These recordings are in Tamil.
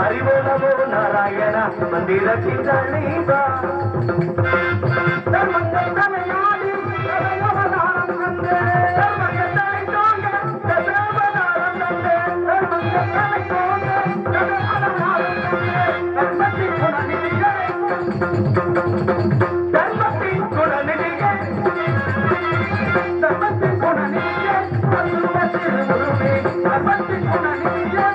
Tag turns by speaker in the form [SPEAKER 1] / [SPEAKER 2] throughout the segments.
[SPEAKER 1] அறிவோனமோ நாராயண மந்திரத்தின் தள்ளிபா தர்மங்கள் தலையாடி அவதாரம் தந்தே தர்மங்கள் தலை தோங்க அவதாரம் தந்தே தர்மங்கள் தலை தோங்க அவதாரம் தந்தே தர்மத்தின் குணநிதியே தர்மத்தின் குணநிதியே தர்மத்தின் குணநிதியே தர்மத்தின் குருவே தர்மத்தின் குணநிதியே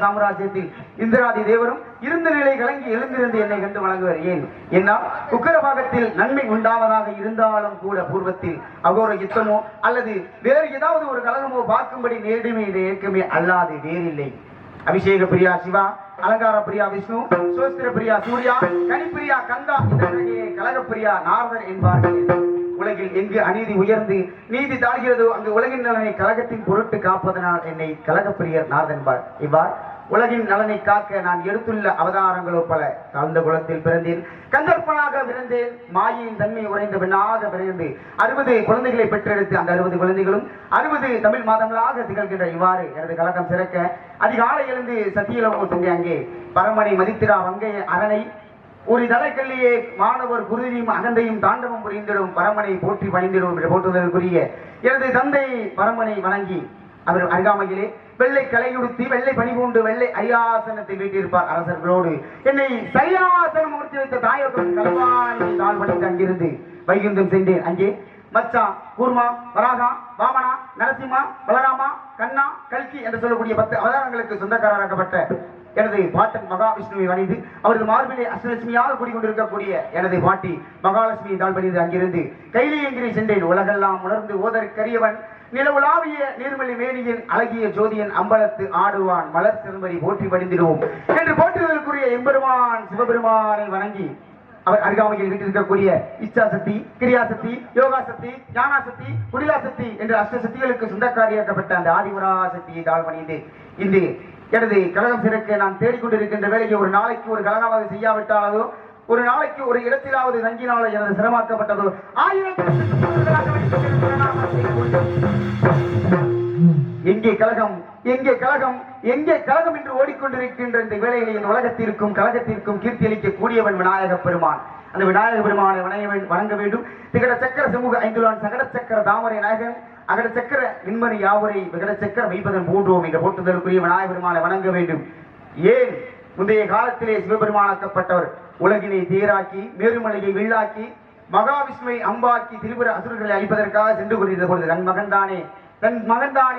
[SPEAKER 1] சாம்ராஜ்யத்தில் இந்திராதி தேவரும் இருந்த நிலை கலங்கி எழுந்திருந்து என்னை கண்டு வழங்குவர். ஏன் என்னால் உக்கிரபாகத்தில் நன்மை உண்டாவதாக இருந்தாலும் கூட பூர்வத்தில் அகோர யுத்தமோ அல்லது வேறு ஏதாவது ஒரு கலகமோ பார்க்கும்படி நேர்மையை ஏற்கமே அல்லாது வேறில்லை. அபிஷேக பிரியா சிவா, அலங்கார பிரியா விஷ்ணு, சோஸ்திர பிரியா சூர்யா, கனிப்பிரியா கந்தா, இந்த கலகப்பிரியா நாரதர் என்பார்கள். உலகில் எங்கு அநீதி உயர்ந்து நீதி தாழ்கிறதோ அங்கு உலகின் நலனை கழகத்தின் பொருட்டு காப்பதனால் என்னை கழகப்பிரியர் நாரதன்பார். இவ்வாறு உலகின் நலனை காக்க நான் எடுத்துள்ள அவதாரங்களோ பல. தாழ்ந்த குலத்தில் பிறந்தேன், கந்தற்பனாக பிறந்தேன், மாயின் தன்மை உறைந்த பெண்ணாக பிறந்து 60 குழந்தைகளை பெற்றெடுத்து அந்த 60 குழந்தைகளும் 60 தமிழ் மாதங்களாக திகழ்கின்ற இவ்வாறு எனது கழகம் சிறக்க அதிகாலை எழுந்து சத்தியலமோ சென்று அங்கே பரமனை மதித்திரா வங்கைய அரணை ஒரு தலைக்கல்லியே மாணவர் குருதியும் அகந்தையும் தாண்டவம் புரிந்திடும் பரமனை போற்றி பணிந்திடும் என்று போற்றுவதற்குரிய எனது தந்தை பரமனை வணங்கி அவர் அருகாமையிலே வெள்ளை கலையுடுத்தி வெள்ளை பணிபூண்டு வெள்ளை அரியாசனத்தை வீட்டிருப்பார் அரசர்களோடு என்னை சரியாசனம் அமர்த்தி வைத்த தாயகம் கல்வாணி தாழ் பணிந்து அங்கிருந்து வைகுந்தம் சென்றேன். அங்கே மச்சா, கூர்மா, வராகா, வாமனா, நரசிம்மா, பலராமா, கண்ணா, கல்கி என்று சொல்லக்கூடிய 10 அவதாரங்களுக்கு சொந்தக்காரராக்கப்பட்ட எனது பாட்டன் மகாவிஷ்ணுவை வணிந்து அவரது மார்பிலே அஷ்டலட்சுமியாக கூடிக்கொண்டிருக்கக்கூடிய எனது பாட்டி மகாலட்சுமி தாழ்பணிந்து அங்கிருந்து கைலியங்கிரி சென்றேன். உலகெல்லாம் உணர்ந்து ஓதற்கரியவன் நிலவுலாவிய நீர்மலி மேனியின் அழகிய ஜோதியன் அம்பலத்து ஆடுவான் மலர் செல்வரி போற்றி பணிந்திடுவோம் என்று போற்றுவதற்குரிய எம்பெருமான் சிவபெருமானை வணங்கி அவர் அருகாமையில் வீட்டிருக்கக்கூடிய இச்சாசக்தி, கிரியாசக்தி, யோகாசக்தி, ஞானாசக்தி, குடிலாசக்தி என்ற அஷ்டசக்திகளுக்கு சொந்தக்காரியாக்கப்பட்ட அந்த ஆதிபராசக்தியை தாழ்பணிந்து இன்று எனது கழகம் சிறக்க நான் தேடிக்கொண்டிருக்கின்ற வேலையை ஒரு நாளைக்கு ஒரு கலகமாக செய்யாவிட்டாலோ ஒரு நாளைக்கு ஒரு இடத்திலாவது தங்கினாலோ எனது சிரமாக்கப்பட்டதோ 1000 எங்கே கழகம் எங்கே கழகம் எங்கே கழகம் என்று ஓடிக்கொண்டிருக்கின்ற இந்த வேளையில் என் உலகத்திற்கும் கழகத்திற்கும் கீர்த்தி அளிக்க கூடியவன் விநாயக பெருமான். அந்த விநாயக பெருமானை வணங்க வேண்டும். திகட சக்கர சமூக 5 சகட சக்கர தாமரை நாயகன் அகட சக்கர விண்மணி யாவரை விகட சக்கர வைப்பதன் போன்றோம் என்ற போட்டுதலுக்குரிய விநாயக பெருமானை வணங்க வேண்டும். ஏன் முந்தைய காலத்திலே சிவபெருமானாக்கப்பட்டவர் உலகினை தேராக்கி மேருமலையை வில்லாக்கி மகாவிஷ்ணுவை அம்பாக்கி திரிபுர அசுரர்களை அழிப்பதற்காக சென்று கொண்டிருந்த பொழுது தன் மகன்தானே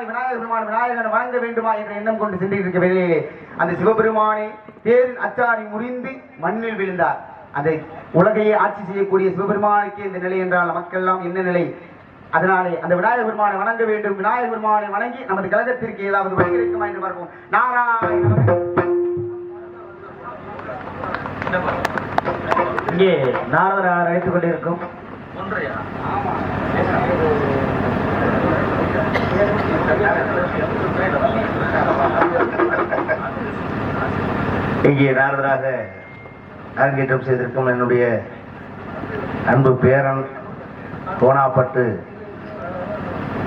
[SPEAKER 1] விநாயக பெருமான் விநாயகனை வணங்க வேண்டுமா என்ற எண்ணம் கொண்டு சென்றிருக்க வேளையிலே அந்த சிவபெருமானை தேரின் அச்சாரி முறிந்து மண்ணில் விழுந்தார். அந்த உலகையே ஆட்சி செய்யக்கூடிய சிவபெருமானுக்கு இந்த நிலை என்றால் நமக்கெல்லாம் என்ன நிலை? அதனாலே அந்த விநாயக பெருமானை வணங்க வேண்டும். விநாயக பெருமானை வணங்கி நமது கழகத்திற்கு ஏதாவது வழி இருக்குமா என்று பார்ப்போம். நாராயண இங்கே நாரதர் அழைத்துக் கொண்டிருக்கும் இங்கே நாரதராக அரங்கேற்றம் செய்திருக்கும் என்னுடைய அன்பு பேரன் கோணாப்பட்டு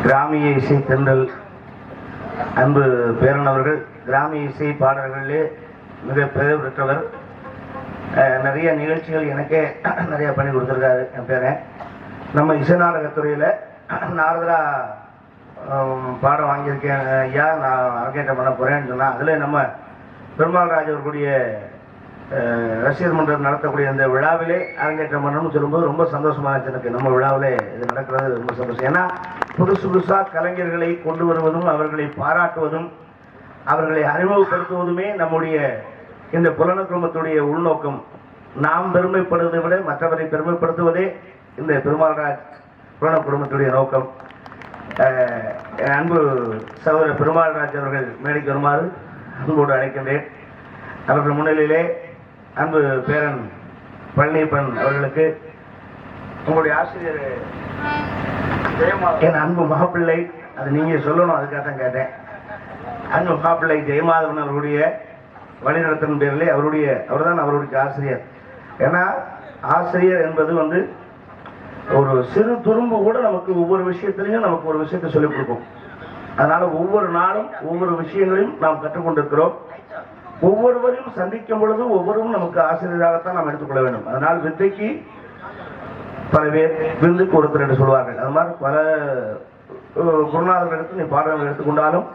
[SPEAKER 1] கிராமிய இசை தென்றல் அன்பு பேரன் அவர்கள் கிராமிய இசை பாடல்களிலே மிக பெயர் பெற்றவர். நிறைய நிகழ்ச்சிகள் எனக்கே நிறைய பண்ணி கொடுத்துருக்காரு என் பேரன். நம்ம இசை நாடகத்துறையில் நாரதரா பாடம் வாங்கியிருக்கேன் ஐயா, நான் அரங்கேற்றம் பண்ண போகிறேன்னு சொன்னால் அதில் நம்ம பெருமாள் ராஜ் அவர்களுடைய ரசிகர் மன்றம் நடத்தக்கூடிய இந்த விழாவிலே அரங்கேற்றம் பண்ணணும்னு சொல்லும்போது ரொம்ப சந்தோஷமாக இருந்துச்சு எனக்கு. நம்ம விழாவிலே இது நடக்கிறது ரொம்ப சந்தோஷம். ஏன்னா புதுசாக கலைஞர்களை கொண்டு வருவதும் அவர்களை பாராட்டுவதும் அவர்களை அறிமுகப்படுத்துவதுமே நம்முடைய இந்த புலன குடும்பத்துடைய உள்நோக்கம். நாம் பெருமைப்படுவதை விட மற்றவரை பெருமைப்படுத்துவதே இந்த பெருமாள் ராஜ் புலன குடும்பத்துடைய நோக்கம். அன்பு சகோதரர் பெருமாள் ராஜ் அவர்கள் மேடைக்கு வருமாறு அன்போடு அழைக்கின்றேன். அவர்கள் முன்னிலையிலே அன்பு பேரன் பழனியப்பன் அவர்களுக்கு உங்களுடைய ஆசிரியர் என் அன்பு மகாப்பிள்ளை, அது நீங்க சொல்லணும், அதுக்காக தான் கேட்டேன். அன்பு மகாப்பிள்ளை ஜெயமாதவன் அவருடைய வழிநடத்தின் பேரிலே அவர்தான் அவருடைய ஆசிரியர். ஏன்னா ஆசிரியர் என்பது ஒரு சிறு துரும்பு கூட நமக்கு ஒவ்வொரு விஷயத்திலையும் நமக்கு ஒரு விஷயத்தை சொல்லிக் கொடுக்கும். அதனால ஒவ்வொரு நாளும் ஒவ்வொரு விஷயங்களையும் நாம் கற்றுக்கொண்டிருக்கிறோம். ஒவ்வொருவரையும் சந்திக்கும் பொழுதும் ஒவ்வொருவரும் நமக்கு ஆசிரியராகத்தான் நாம் எடுத்துக்கொள்ள வேண்டும். அதனால் வித்தைக்கு பல பேர் விருந்துக்கு ஒருத்தர் என்று சொல்வார்கள். அது மாதிரி பல குருநாதர்கள் எடுத்து நீ பாடல்கள் எடுத்துக்கொண்டாலும்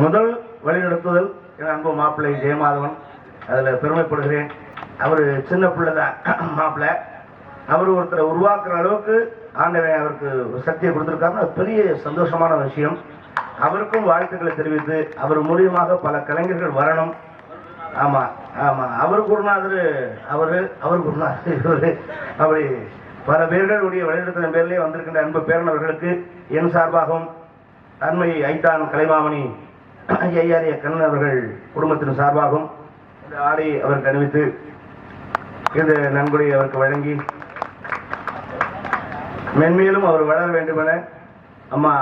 [SPEAKER 1] முதல் வழிநடத்துதல் என் அன்பு மாப்பிள்ளை ஜெயமாதவன். அதில் பெருமைப்படுகிறேன். அவர் சின்ன பிள்ளை தான் மாப்பிள்ளை. அவர் ஒருத்தரை உருவாக்குற அளவுக்கு ஆண்டவன் அவருக்கு சக்தியை கொடுத்திருக்காருன்னு பெரிய சந்தோஷமான விஷயம். அவருக்கும் வாழ்த்துக்களை தெரிவித்து அவர் மூலியமாக பல கலைஞர்கள் வரணும். ஆமா ஆமா, அவர் குருநாதர் அவர் குருநாதர் அப்படி பல பேர்களுடைய வழிநடத்தின் பேரிலே வந்திருக்கின்ற அன்பு பேரனவர்களுக்கு என் சார்பாகவும் அண்மை ஐத்தான் கலைமாமணி ஐயாரிய கண்ணன் அவர்கள் குடும்பத்தின் சார்பாகவும் இந்த ஆடை அவருக்கு அணிவித்து இந்த நன்கொடை அவருக்கு வழங்கி மென்மேலும் அவர் வளர வேண்டும் என அம்மா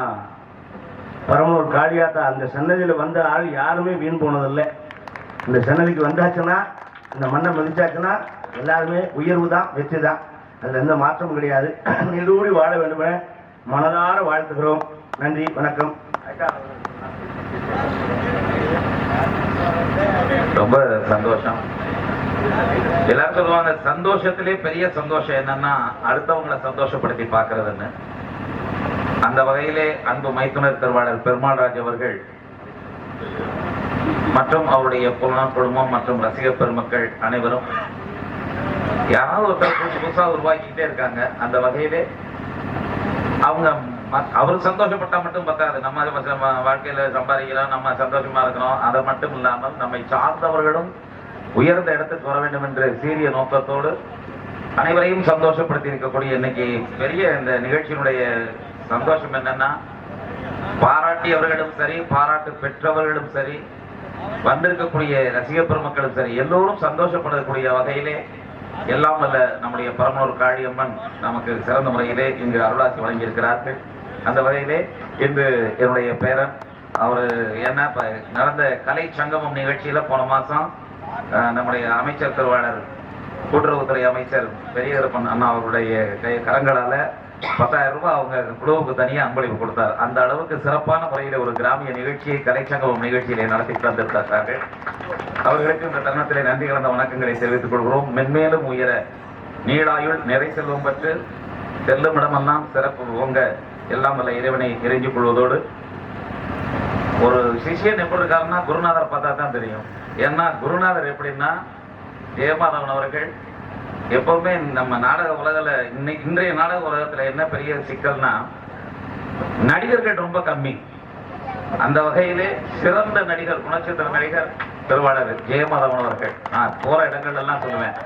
[SPEAKER 1] பரமூர் காளியாத்தா அந்த சன்னதியில் வந்த ஆள் யாருமே வீண் போனதில்லை. இந்த சன்னதிக்கு வந்தாச்சுன்னா, இந்த மண்ணை மதிச்சாச்சுன்னா எல்லாருமே உயர்வு தான், வெற்றி தான். அதில் எந்த மாற்றமும் கிடையாது. நீடூடி வாழ வேண்டும் என மனதார வாழ்த்துகிறோம். நன்றி, வணக்கம்.
[SPEAKER 2] ரொம்ப சந்தோஷம். எல்லாரும் சொல்லுவாங்க சந்தோஷத்திலே பெரிய சந்தோஷம் என்னன்னா அடுத்தவங்களை சந்தோஷப்படுத்தி பார்க்கறதுன்னு. அந்த வகையிலே அன்பு மைத்துனர் திருவாளர் பெருமாள் ராஜ் அவர்கள் மற்றும் அவருடைய புலனார் குழுமம் மற்றும் ரசிகர் பெருமக்கள் அனைவரும் யாராவது ஒருத்தர் புதுசா உருவாக்கிட்டே இருக்காங்க. அந்த வகையிலே அவங்க அவர் சந்தோஷப்பட்டா மட்டும் பத்தாது. நம்ம வாழ்க்கையில சம்பாதிக்கிறோம், நம்ம சந்தோஷமா இருக்கிறோம். அதை மட்டும் இல்லாமல் நம்மை சார்ந்தவர்களும் உயர்ந்த இடத்துக்கு வர வேண்டும் என்ற சீரிய நோக்கத்தோடு அனைவரையும் சந்தோஷப்படுத்தி இருக்கக்கூடிய இன்னைக்கு பெரிய இந்த நிகழ்ச்சியினுடைய சந்தோஷம் என்னன்னா, பாராட்டியவர்களும் சரி, பாராட்டு பெற்றவர்களும் சரி, வந்திருக்கக்கூடிய ரசிக பெருமக்களும் சரி, எல்லோரும் சந்தோஷப்படக்கூடிய வகையிலே எல்லாம் வல்ல நம்முடைய பரமனூர் காளியம்மன் நமக்கு சிறந்த முறையிலே இங்கு அருளாசி வழங்கியிருக்கிறார்கள். அந்த வகையிலே இன்று என்னுடைய பேரன் அவர் என்ன நடந்த கலை சங்கமம் நிகழ்ச்சியில போன மாசம் நம்முடைய அமைச்சர் திருவாளர் கூட்டுறவுத்துறை அமைச்சர் பெரியகருப்பன் அண்ணா அவருடைய கரங்களால 10,000 ரூபாய் அவங்க குழுவுக்கு தனியாக அன்பளிப்பு கொடுத்தார். அந்த அளவுக்கு சிறப்பான முறையில் ஒரு கிராமிய நிகழ்ச்சியை கலைச்சங்கமம் நிகழ்ச்சியிலே நடத்தி தந்திருக்கிறார்கள். அவர்களுக்கு இந்த தருணத்திலே நன்றி கலந்த வணக்கங்களை தெரிவித்துக் கொள்கிறோம். மென்மேலும் உயர நீடாயுள் நிறை செல்வம் பெற்று செல்லும் இடமெல்லாம் சிறப்பு உங்க எல்லாம் வல்ல இறைவனை இறைஞ்சிக் கொள்வதோடு, ஒரு சிஷியன் எப்படி இருக்காருன்னா குருநாதர் பார்த்தா தான் தெரியும். ஏன்னா குருநாதர் எப்படின்னா ஜெயமாதவன் அவர்கள் எப்பவுமே நம்ம நாடக உலகில இன்றைய நாடக உலகத்துல என்ன பெரிய சிக்கல்னா நடிகர்கள் ரொம்ப கம்மி. அந்த வகையிலே சிறந்த நடிகர், குணச்சித்திர நடிகர் திருவாளர் ஜெயமாதவன் அவர்கள். நான் போற இடங்கள் எல்லாம் சொல்லுவேன்.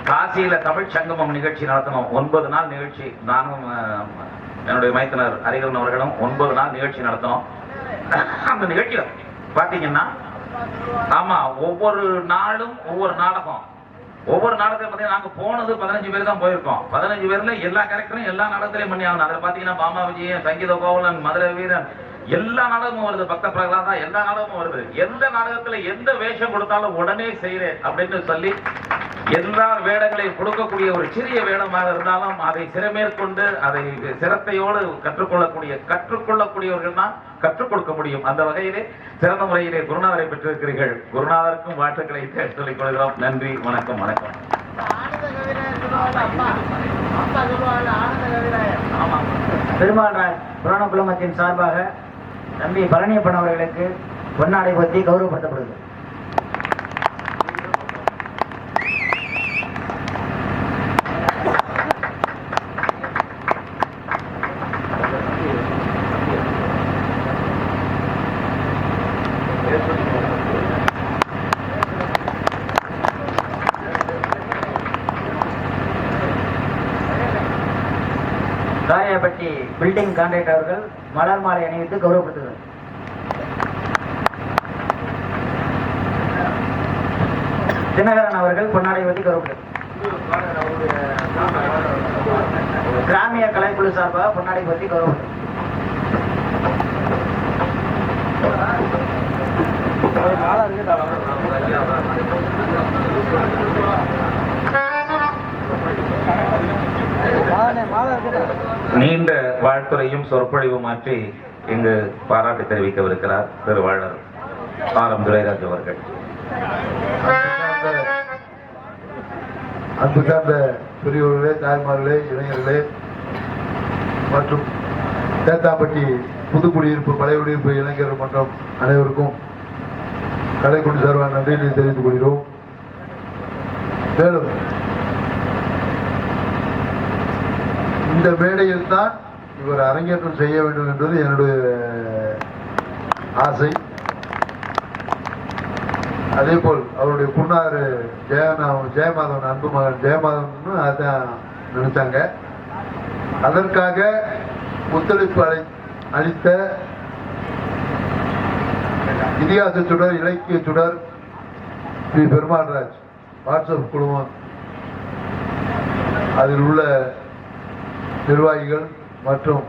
[SPEAKER 2] காசியில தமிழ் சங்கமம் நிகழ்ச்சி நடத்தணும். 9 நாள் நிகழ்ச்சி. நானும் என்னுடைய மைத்துனர் ஹரிகரன் அவர்களும் 9 நாள் நிகழ்ச்சி நடத்தணும். அந்த நிகழ்ச்சியில பாத்தீங்கன்னா, ஆமா, ஒவ்வொரு நாளும் ஒவ்வொரு நாடகம். ஒவ்வொரு நாடகத்தையும் பார்த்தீங்கன்னா நாங்க போனது 15 பேர் தான் போயிருக்கோம். 15 பேர்ல எல்லா கேரக்டரும் எல்லா நாடகத்திலையும் பண்ணி ஆகணும். அதில் பாத்தீங்கன்னா பாமா விஜயன், சங்கீத கோவலன், மதுரை வீரன், எல்லா நாடகமும் வருது. பக்த பிரகலாதா, எல்லா நாடகமும் வருது. எந்த நாடகத்துல எந்த வேஷம் கொடுத்தாலும் உடனே செய்யறேன் அப்படின்னு சொல்லி எல்லா வேடங்களையும் கொடுக்கக்கூடிய ஒரு சிறிய வேடமாக இருந்தாலும் அதை சிறமேற்கொண்டு அதை சிரத்தையோடு கற்றுக்கொள்ளக்கூடியவர்கள் தான் கற்றுக் கொடுக்க முடியும். அந்த வகையிலே சிறந்த முறையிலே குருநாதரை பெற்றிருக்கிறீர்கள். குருநாதருக்கும் வாழ்த்துக்களை சொல்லிக் கொள்கிறோம். நன்றி, வணக்கம். வணக்கம்.
[SPEAKER 3] பெருமாள் புராண குழுமத்தின் சார்பாக தம்பி பழனியப்பன் அவர்களுக்கு பொன்னாடை பற்றி கௌரவப்படுத்தப்படுகிறது. காரையாப்பட்டி பில்டிங் கான்ட்ராக்டர் அவர்கள் மலர் மாலை அணிவித்து கௌரவப்படுத்துகிறார். தினகரன் அவர்கள் பொன்னாடை பற்றி கௌரவப்படுத்துகிறார். கிராமிய கலைக்குழு சார்பாக பொன்னாடை பற்றி கௌரவப்படுத்துகிறார்.
[SPEAKER 2] நீண்ட வாழ்த்துறையும் சொற்பொழிவும் மாற்றி இங்கு பாராட்டு தெரிவிக்கவிருக்கிறார் திருவாளர் ஆரம் துரைராஜ் அவர்கள்.
[SPEAKER 4] அன்பு சார்ந்த பெரியவர்களே, தாய்மார்களே, இளைஞர்களே மற்றும் தேத்தாம்பட்டி புதுக்குடியிருப்பு பழையகுடியிருப்பு இளைஞர் மன்றம் அனைவருக்கும் கலைக்குடி சார்பாக நன்றியை தெரிவித்துக் கொள்கிறோம். மேலும் இந்த மேடையில் தான் இவர் அரங்கேற்றம் செய்ய வேண்டும் என்பது என்னுடைய ஆசை. அதே போல் அவருடைய குன்னார் ஜெயமாதவன் அன்பு மகன் ஜெயமாதவன் அதான் நினைச்சாங்க. அதற்காக ஒத்துழைப்பு அளித்த இதிகாச சுடர், இலக்கிய சுடர் ஸ்ரீ பெருமாள்ராஜ் வாட்ஸ்அப் குழுமம், அதில் உள்ள நிர்வாகிகள் மற்றும்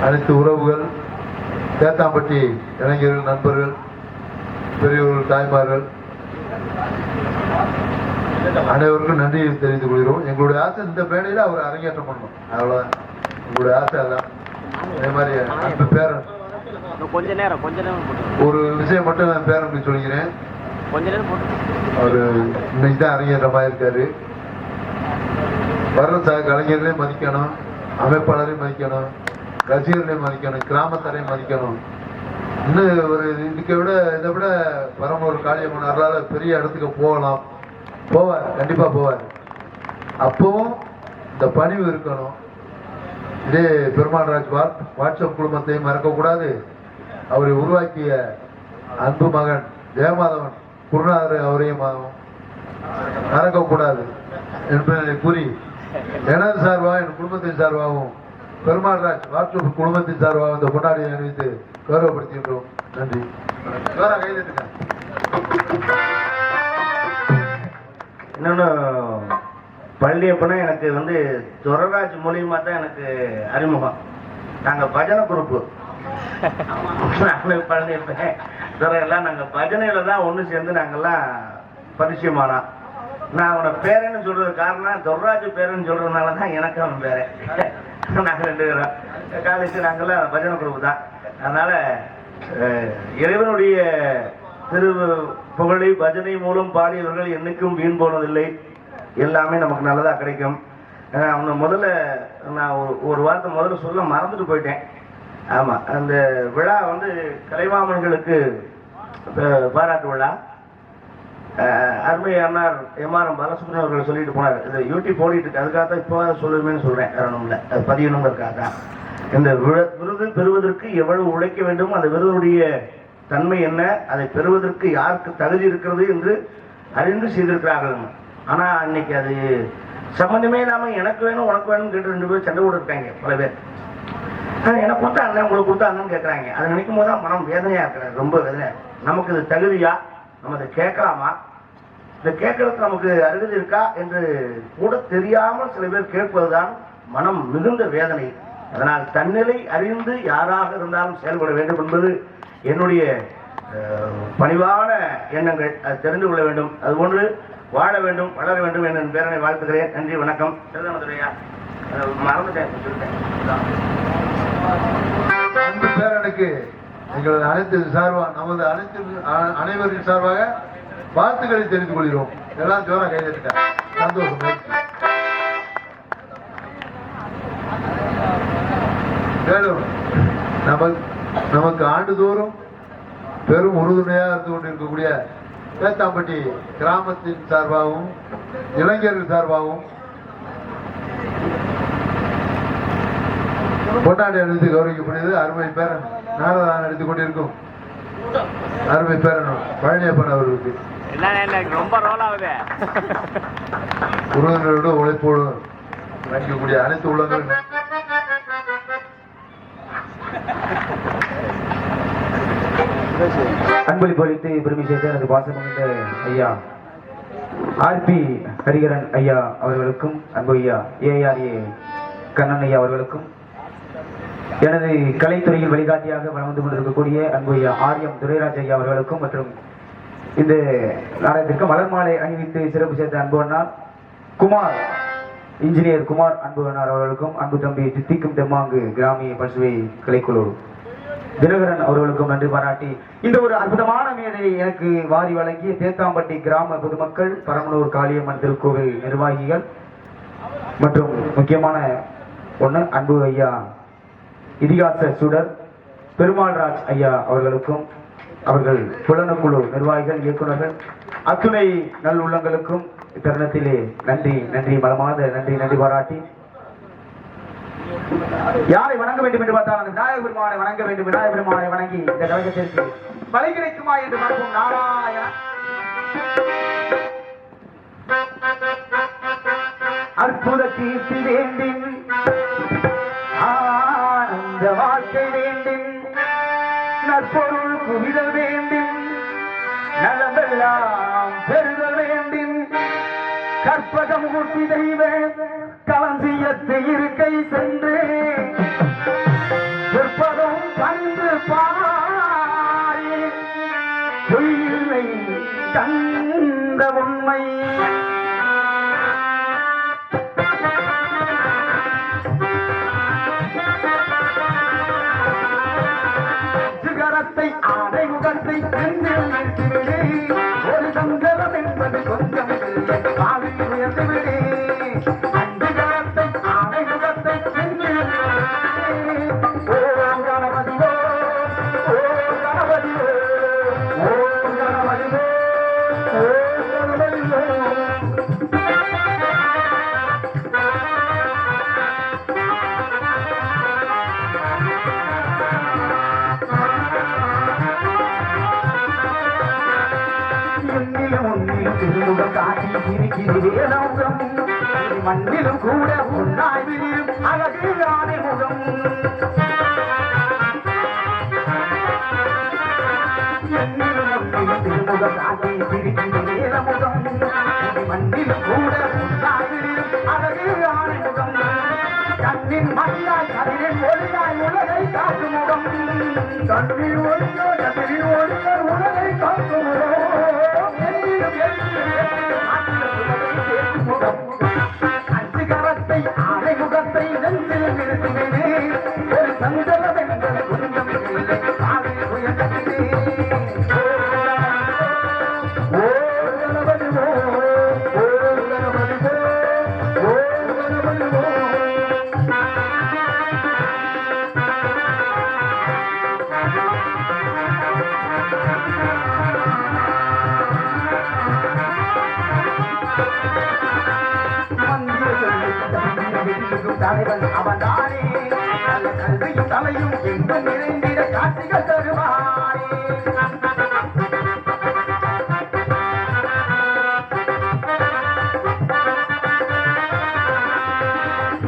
[SPEAKER 4] அனைத்து உறவுகள், தேத்தாம்பட்டி இளைஞர்கள், நண்பர்கள், பெரியவர்கள், தாய்மார்கள் அனைவருக்கும் நன்றியை தெரிவித்துக் கொள்கிறோம். எங்களுடைய ஆசை இந்த மேடையில் அவர் அரங்கேற்றம் பண்ணணும், அவ்வளவுதான் எங்களுடைய ஆசை. அதான் அதே மாதிரி அந்த பேரன்
[SPEAKER 3] கொஞ்ச நேரம்
[SPEAKER 4] ஒரு விஷயம் மட்டும் நான் பேரன் சொல்லிக்கிறேன். அவரு இன்னைக்கு தான் அரங்கேற்றமாக இருக்காரு. வர்ற கலைஞர்களையும் மதிக்கணும், அமைப்பாளரையும் மதிக்கணும், ரசிகர்களையும் மதிக்கணும், கிராமத்தாரையும் மதிக்கணும். இன்னும் ஒரு இதை விட பரமூர் காளியம்மன் அருளால பெரிய இடத்துக்கு போவார், கண்டிப்பா போவார். அப்பவும் இந்த பணிவு இருக்கணும். இதே பெருமாள்ராஜ் வாட்ஸ்அப் குழுமத்தையும் மறக்கக்கூடாது. அவரை உருவாக்கிய அன்பு மகன் ஜெயமாதவன் குருநாதர் அவரையும் மறக்கக்கூடாது என்பதை கூறி எனது சார்பாக, என் குடும்பத்தின் சார்பாகவும், பெருமாள்ராஜ் வாட்ஸ்அப் குழுமத்தின் சார்பாக இந்த கொண்டாடியை அறிவித்து கௌரவப்படுத்துகின்றோம். நன்றி.
[SPEAKER 3] இன்னொன்று பழனியப்பனா எனக்கு துரராஜ் மூலியமா தான் எனக்கு அறிமுகம். நாங்கள் பஜனை குரூப்பு, பழனியப்பன் துறையெல்லாம் நாங்கள் பஜனையில தான் ஒன்று சேர்ந்து நாங்கள்லாம் பரிச்சயமானோம். நான் அவனை பேரன்னு சொல்றது காரணம் துரராஜ் பேரன்னு சொல்றதுனால தான் எனக்கு அவன் பேரன். நாங்கள் 2 பேரும் காலேஜ் நாங்கள்லாம் பஜனை குரூப்பு தான். அதனால இறைவனுடைய திரு புகழை பஜனை மூலம் பாடியவர்கள் என்னைக்கும் வீண் போனதில்லை. எல்லாமே நமக்கு நல்லதா கிடைக்கும். அவனை முதல்ல நான் ஒரு வார்த்தை முதல்ல சொல்ல மறந்துட்டு போயிட்டேன். ஆமா, அந்த விழா கலைமாமன்களுக்கு பாராட்டு விழா. அருமை அண்ணார் எம்ஆர்எம் பாலசுப்ரமணியம் அவர்கள் சொல்லிட்டு போனார். இந்த யூடியூப் ஓடிட்டு இருக்கு, அதுக்காக தான் இப்போ சொல்லுவேன்னு சொல்றேன். இல்லை, அது பதியணுங்கிறதுக்காக தான். இந்த விருது பெறுவதற்கு எவ்வளவு உழைக்க வேண்டும், அந்த விருதுடைய தன்மை என்ன, அதை பெறுவதற்கு யாருக்கு தகுதி இருக்கிறது என்று அறிந்து செய்திருக்கிறார்கள். ஆனா இன்னைக்கு அது சம்பந்தமே இல்லாம எனக்கு வேணும் உனக்கு வேணும் கேட்டு 2 பேர் சண்டை கூட இருக்காங்க. பல பேர் எனக்கு கொடுத்தா அண்ணன், உங்களுக்கு கொடுத்தா அண்ணன் கேட்கறாங்க. அதை நினைக்கும் போது தான் மனம் வேதனையா இருக்கிறாங்க, ரொம்ப வேதனையா. நமக்கு இது தகுதியா, நம்ம அதை கேட்கலாமா? இதை கேட்கறதுக்கு நமக்கு அருகதை இருக்கா என்று கூட தெரியாமல் சில பேர் கேட்பதுதான் மனம் மிகுந்த வேதனை. அதனால் தன்னிலை அறிந்து யாராக இருந்தாலும் செயல்பட வேண்டும் என்பது என்னுடைய பணிவான எண்ணங்கள். அது தெரிந்து கொள்ள வேண்டும், அதுபோன்று வாழ வேண்டும், வளர வேண்டும் என்ற பேரனை வாழ்த்துகிறேன். நன்றி, வணக்கம். மறந்துட்டேன்.
[SPEAKER 4] அந்த பேரனுக்கு எங்களது அனைத்து சார்பாக நமது அனைவரின் சார்பாக வாழ்த்துக்களை தெரிவித்துக் கொள்கிறோம். எல்லாம் ஜோரா கைதட்டாங்க. சந்தோஷம். மேலும் நமக்கு ஆண்டுதோறும் பெரும் உறுதுணையாக இருந்து கொண்டிருக்கக்கூடிய தேத்தாம்பட்டி கிராமத்தின் சார்பாகவும் இளைஞர்கள் சார்பாகவும் கொண்டாடி அணிவித்து கௌரவிக்கப்படுகிறது. அருமை பேரன் நாரதான் நடித்துக் கொண்டிருக்கும் அருமை பேரன் பழனியப்பன் அவர்களுக்கு
[SPEAKER 5] ரொம்ப ரோல் ஆகுது.
[SPEAKER 4] உறவினரோடு உழைப்போடு நடிக்கக்கூடிய அனைத்து உள்ளங்களும்
[SPEAKER 1] அன்பளிப்பு அளித்து பெருமை சேர்த்த எனது பாசமிகுந்த ஐயா ஆர்பி ஹரிகரன் ஐயா அவர்களுக்கும், அன்பு ஐயா ஏஆர்ஏ கண்ணன் ஐயா அவர்களுக்கும், எனது கலைத்துறையில் வழிகாட்டியாக வளர்ந்து கொண்டிருக்கக்கூடிய அன்பு ஐயா ஆர்எம் துரைராஜ் ஐயா அவர்களுக்கும், மற்றும் இந்த நாடகத்திற்கு மலர் மாலை அணிவித்து சிறப்பு சேர்த்த அன்பு அண்ணார் குமார், இன்ஜினியர் குமார் அன்பு அண்ணார் அவர்களுக்கும், அன்பு தம்பி தித்திக்கும் தெம்மாங்கு கிராமிய பசுவை கலைக்குழு தினகரன் அவர்களுக்கும் நன்றி பாராட்டி இந்த ஒரு அற்புதமான மேடையை எனக்கு வாரி வழங்கிய தேத்தாம்பட்டி கிராம பொதுமக்கள், பரமனூர் காளியம்மன் திருக்கோவில் நிர்வாகிகள் மற்றும் முக்கியமான ஒன்று அன்பு ஐயா இதிகாச சுடர் பெருமாள்ராஜ் ஐயா அவர்களுக்கும், அவர்கள் புலனக்குழு நிர்வாகிகள், இயக்குநர்கள், அத்துணை நல்லுள்ளங்களுக்கும் தருணத்திலே நன்றி நன்றி மனமார்ந்த நன்றி நன்றி பாராட்டி யாரை வணங்க வேண்டும் என்று பார்த்தால் அந்த விநாயக பெருமானை வணங்க வேண்டும். விநாயக பெருமானை வணங்கி இந்த கழகத்திற்கு பலி கிடைக்குமா என்று பார்க்கும் நாராயண அற்புத கீர்த்தி வேண்டும், ஆனந்த வாழ்க்கை வேண்டும், நற்பொருள் குவிதல் வேண்டும், நலமெல்லாம் பெறுதல் வேண்டும், கற்பகம் ஊட்டி தெய்வ களஞ்சியத்து இருக்கை சென்று பிற்பதும் கண்டு பாரி பொய்யில்லை கண்ட உண்மை சிகரத்தை ஆடை முகத்தை செந்தில் நிறுத்திவிடு, ஒரு சங்கரம் என்பது கொஞ்சம் பாவில் உயர்ந்து விடு, மண்ணிலும் கூட உன்னாய்விலும் அழகு ஆணை முகம் திருமுகம் காட்டி சிரிக்கிற முகம், மண்ணிலும் கூட உன்னாய்விலும் அழகு ஆணை முகம், கண்ணின் மணியாய் கதிரின் ஒளியாய் உலகை காட்டும் முகம், கண்ணின் ஒளியோ கதிரின் ஒளியோ உலகை காட்டும் முகம், முகம் அஞ்சுகரத்தை ஆணை முகத்தை நெஞ்சில் நிறுத்தினே, ஒரு சந்தலம் என்ற குடும்பம் இல்லை காலில் உயர்த்தினே, ஓ கணபதி ஓ, ஓ கணபதி ஓ, ஓ கணபதி ஓ. தலைவன் அவன்தானே, நல்ல கல்வியும் தலையும் எங்கும் நிறைந்திட காட்சிகள் தருவானே,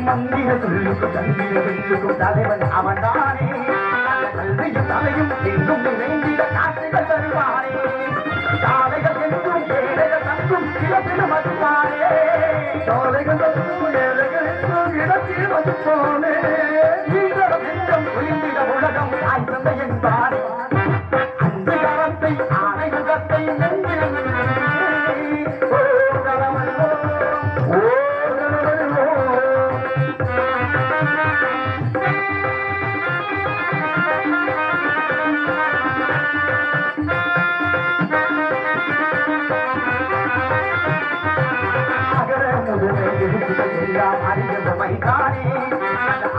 [SPEAKER 1] மந்திர சொல்லுக்கும் தந்திர வெல்லுக்கும் தலைவன் அவன்தானே, நல்ல கல்வியும் தலையும் எங்கும் நிறைந்திட காட்சிகள் தருவானே, சாலைகள் எங்கும் ஏழைகள் தங்கும் உலகம் தாய் தந்தை என்பார் அந்த கரத்தை ஆணையுகத்தை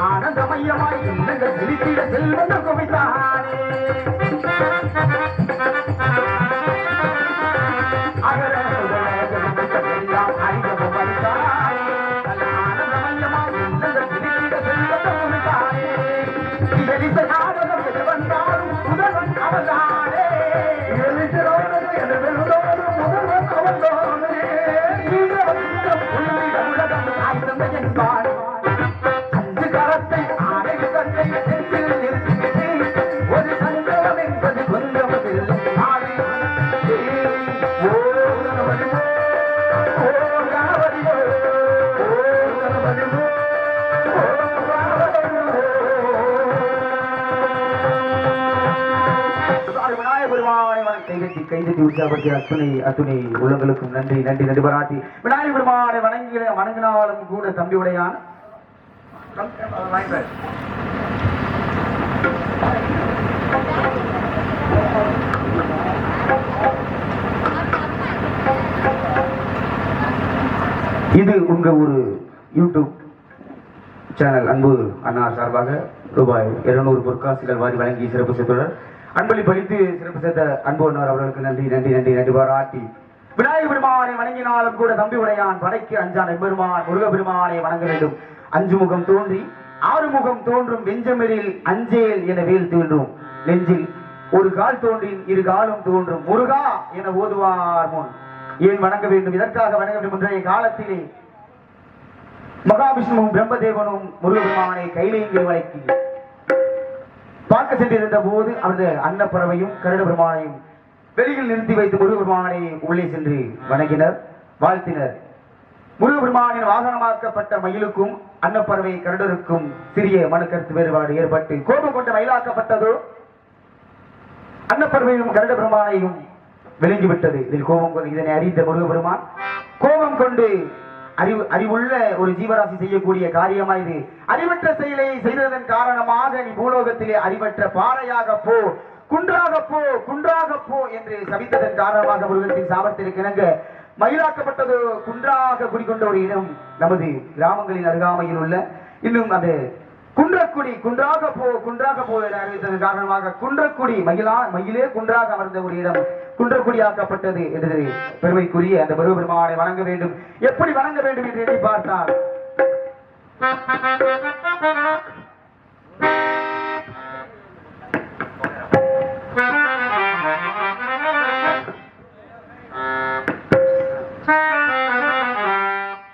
[SPEAKER 1] ஆனந்தமயமாய் இல்லங்கள் விழித்திட செல்வந்த குவித்தானே கைதட்டி உற்சாகப்படுத்திய அத்துணை உள்ளங்களுக்கும் நன்றி நன்றி நன்றி பாராட்டி விநாயகர் பெருமானை வணங்கினாலும் கூட தம்பி உடையான் இது உங்க ஒரு யூடியூப் சேனல் அன்பு அன்னார் சார்பாக ரூபாய் 200 பொற்காசுகள் வாரி வழங்கி சிறப்பு சேர்த்துள்ளார். அன்பளி படித்து சிறப்பு சேர்த்த அன்புனார் அவர்களுக்கு நன்றி நன்றி நன்றி நன்றி பாராட்டி விநாயகர் பெருமானை வணங்கினாலும் கூட தம்பி உடையான் படைக்கு அஞ்சான் எம்பெருமான் முருகப்பெருமானை வணங்க வேண்டும். 5 முகம் தோன்றி 6 முகம் தோன்றும் வெஞ்சமெரில் அஞ்சேல் என வேல் தோன்றும் நெஞ்சில் ஒரு கால் தோன்றின் 2 காலும் தோன்றும் முருகா என ஓதுவார் முன் ஏன் வணங்க வேண்டும்? இதற்காக வணங்க வேண்டும். இன்றைய காலத்திலே மகாவிஷ்ணுவும் பிரம்மதேவனும் முருகப்பெருமானை கையிலேயே வழங்கி பார்க்க சென்றிருந்த போது அந்த அன்னப்பறவையும் கருட பெருமானையும் வெளியில் நிறுத்தி வைத்து முருகப்பெருமானை உள்ளே சென்று வணங்கினர், வாழ்த்தினர். முருகப்பெருமானின் வாகனமாக்கப்பட்ட மயிலுக்கும் அன்னப்பறவை கருடருக்கும் சிறிய மனக்கருத்து வேறுபாடு ஏற்பட்டு கோபம் கொண்டு மயிலாக்கப்பட்டதோ அன்னப்பறவையும் கருட பெருமானையும் விளங்கிவிட்டது. இதில் கோபம் கொண்டு இதனை அறிந்த முருகப்பெருமான் கோபம் கொண்டு அறிவுள்ள ஒரு ஜீவராசி செய்யக்கூடிய காரியமா இது? அறிவற்ற செயலை செய்ததன் காரணமாக நீ பூலோகத்திலே அறிவற்ற பாறையாக போ, குன்றாக போ, குன்றாக போ என்று சபித்ததன் காரணமாக முருகத்தின் சாபத்திற்கு இணங்க மயிலாக்கப்பட்டது குன்றாக குடிக்கொண்ட ஒரு இடம் நமது கிராமங்களின் அருகாமையில் உள்ள இன்னும் அந்த குன்றக்குடி குன்றாக போ என அறிவித்ததன் காரணமாக குன்றக்குடி மயிலே குன்றாக அமர்ந்த ஒரு இடம் குன்றக்குடியாக்கப்பட்டது என்று பெருமைக்குரிய அந்த முருகப்பெருமானை வணங்க வேண்டும். எப்படி வணங்க வேண்டும் என்று எண்ணி பார்த்தார்.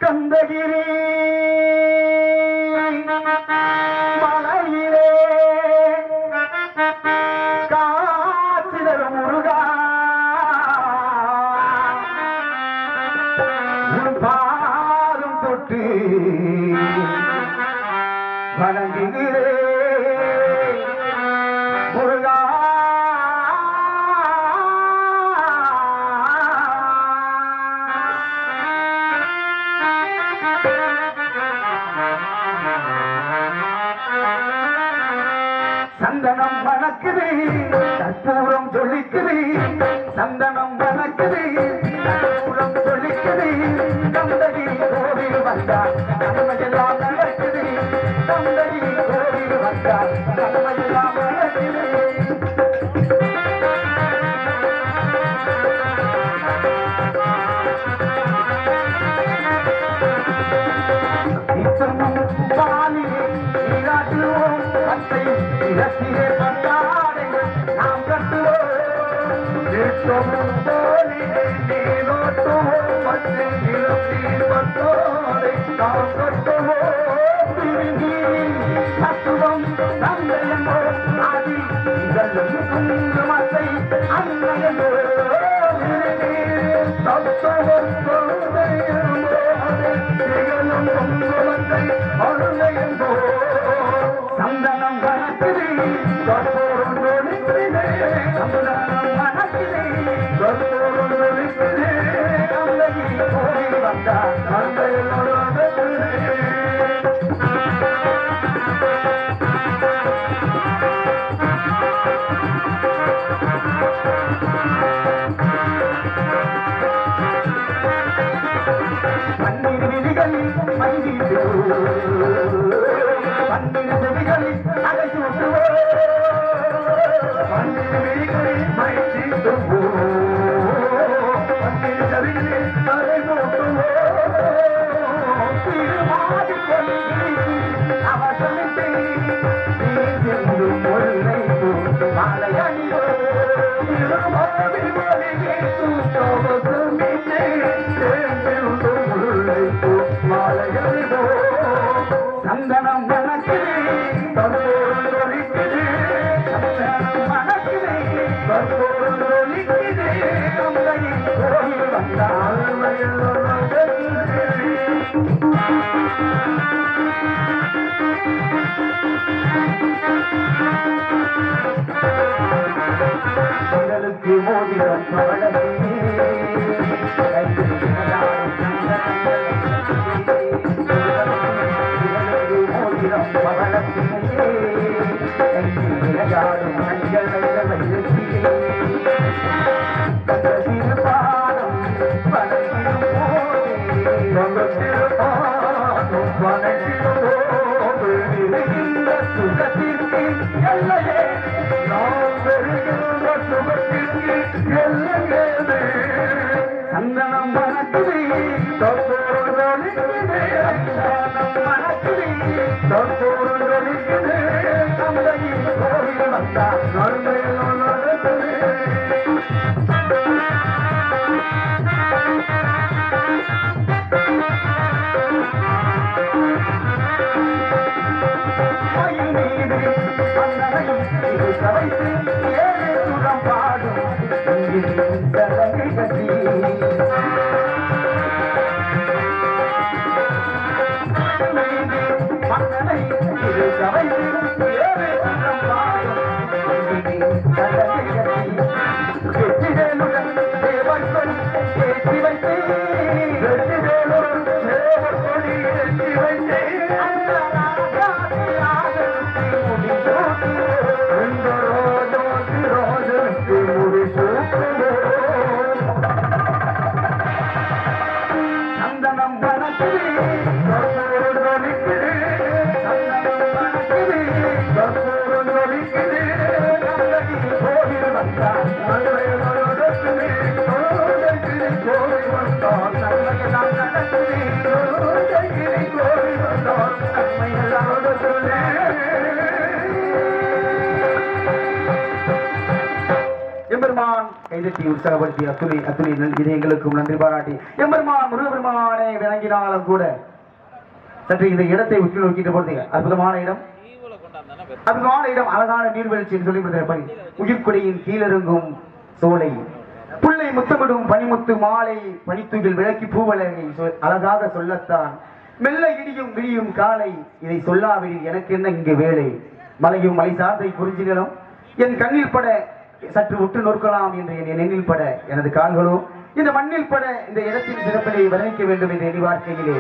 [SPEAKER 1] கந்தகிரி மலையிலே காற்றிதழ் முருகா பாதம் தொட்டு வணங்குகிறே முருகா. சந்தனம் வணக்குது, கற்பூரம் ஜொலிக்குது, சந்தனம் வணக்குது, கற்பூரம் ஜொலிக்குது. கந்தகி கோவில் வந்தார் நன்மையெல்லாம் நடக்குது, கந்தகி கோவில் வந்தார் நன்மையெல்லாம் நடக்குது. பாலிலே நீராட்டுவோம், பச்சை நிலத்திலே பந்தாடைகள் நாம் கட்டுவோம். போலிலே நீரோட்டுவோம், பச்சை நிலத்தில் பந்தாடை நாம் கட்டுவோம். தத்துவம் தந்தையமோ ஆதி இதழும் குங்குமத்தை அன்னையமோ தத்துவம் தந்தையமோ திகழும் குங்குமத்தை அருளை சந்தனம் உங்களுக்கு மோதிரம் விளையாடும் சுகத்திற்கு எல்லையே நாம் பெறுகின்ற சுகத்திற்கு எல்லையே சந்தனம் மணக்குது சந்தனம் மணக்குது தற்போது தந்தையின் கோவில் வந்தார் நன்மையில் நடக்குது எம்பெருமான் கைதட்டி உற்சாகப்படுத்தி அத்துணை இதயங்களுக்கும் நன்றி பாராட்டி எம்பெருமான் முருகபெருமானை விளங்கினாலும் கூட சற்று இந்த இடத்தை உற்று நோக்கிட்ட பொழுது அற்புதமான இடம் அழகான நீர்வீழ்ச்சி என்று சொல்லி உயிர்குடையின் கீழிறங்கும் சோலை புள்ளை முத்தமிடும் பனிமுத்து மாலை பனித்துகில் விளக்கி பூவலகை அழகாக சொல்லத்தான் மெல்ல இடியும் விடியும் காலை இதை சொல்லாவிடில் எனக்கு என்ன இங்கு வேலை மலையும் மலை சார்ந்தை குறிஞ்சிகளும் என் கண்ணில் பட சற்று உற்று நோக்கலாம் என்று என் எண்ணில் பட எனது கால்களோ இந்த மண்ணில் பட இந்த இடத்தின் சிறப்பினை வர்ணிக்க வேண்டும் என்ற எண்ணி வாழ்க்கையிலே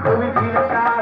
[SPEAKER 1] கோவில்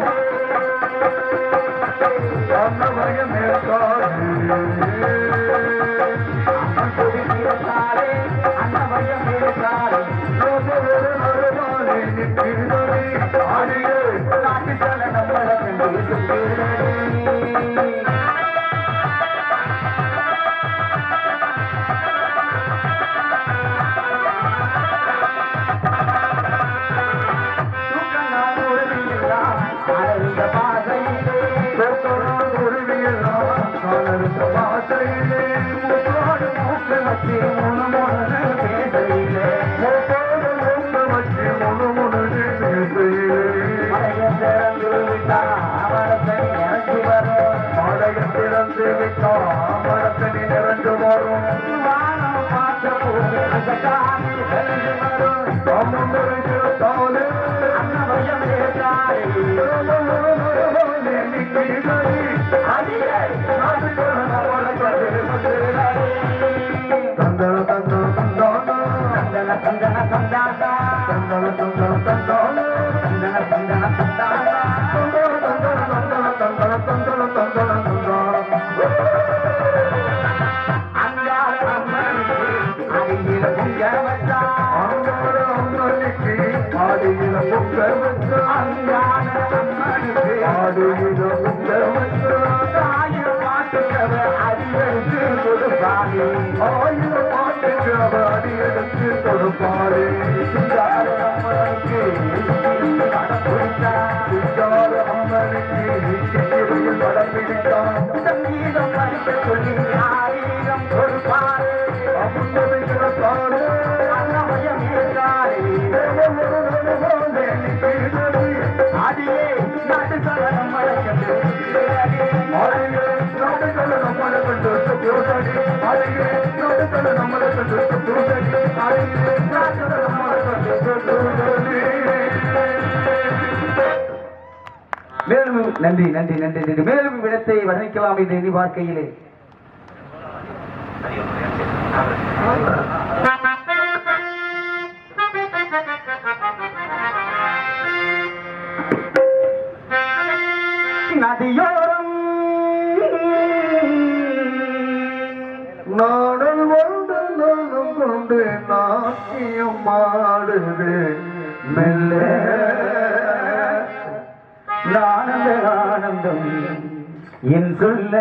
[SPEAKER 1] மரத்தனி இறங்கி வரும்
[SPEAKER 3] மாலையில் திறந்து விட்டோம் மரத்தனி நிறைந்து வரும்
[SPEAKER 1] வானம் பார்த்த போது அந்த காணி கலந்து வரும்
[SPEAKER 3] தாமம் நிறைந்திருந்தாலே
[SPEAKER 1] அன்னமயம் ஏற்றாரே அடியே
[SPEAKER 3] தந்தன தந்தன தந்தானா
[SPEAKER 1] தந்தன தந்தன தந்தாண்டா
[SPEAKER 3] தந்தன தந்தன தந்தானா
[SPEAKER 1] தந்தன தந்தன தந்தாண்டா
[SPEAKER 3] தந்தன தந்தன தந்தன தந்தன தந்தன தந்தானா
[SPEAKER 1] அங்காள அம்மனுக்கு அடியில பொங்க வச்சா
[SPEAKER 3] அங்கார அம்மனுக்கு ஆடியில பொங்க வச்சா
[SPEAKER 1] அங்காள அம்மனுக்கு
[SPEAKER 3] ஆடியில பொங்க வச்சா
[SPEAKER 1] ஆயிரம் பாட்டுக்கவ அடியெடுத்து கொடுப்பாளே
[SPEAKER 3] ஆயிரம் பாட்டுக்கு அவ அடியெடுத்து கொடுப்பாளே
[SPEAKER 1] சிங்கார அம்மனுக்கு படம் பிடித்தா
[SPEAKER 3] சிங்கார அம்மனுக்கு சித்திரையில் படம் பிடித்தான்
[SPEAKER 1] சங்கீதம் படிக்க சொல்லி ஆயிரம் கொடுப்பாளே
[SPEAKER 3] அமுதமிக்கிறதாலே
[SPEAKER 1] அன்னமயம் ஏற்றாரே அடியே நாட்டு சரணம் வழக்கத்து
[SPEAKER 3] ஆடியே நாடுகளை நம்மளை கண்டு போராடி ஆடியே நாடுகளை நம்மளை கண்டு போராடி ஆடியே நாடுகளை நம்மளை கண்டு போராடி
[SPEAKER 1] மேலும் நன்றி நன்றி நன்றி நன்றி மேலும் விடத்தை வர்ணிக்கலாம் என்று எண்ணி பார்க்கையிலே நதியோரம்
[SPEAKER 3] நாடல் வந்து நானும் கொண்டு நாட்டியம் ஆடுது மெல்ல
[SPEAKER 1] ஆனந்த ஆனந்தம் என் சொல்ல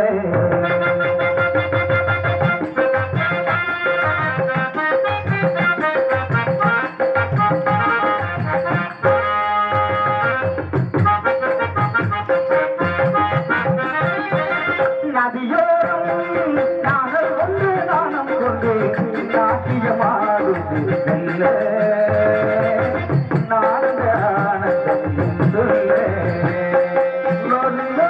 [SPEAKER 1] நதியோரம் நாங்கள் ஒன்று நாணம் கொண்டு நாட்டியமாடுது மெல்ல ஆனந்த ஆனந்தம் என் சொல்ல ஆனந்த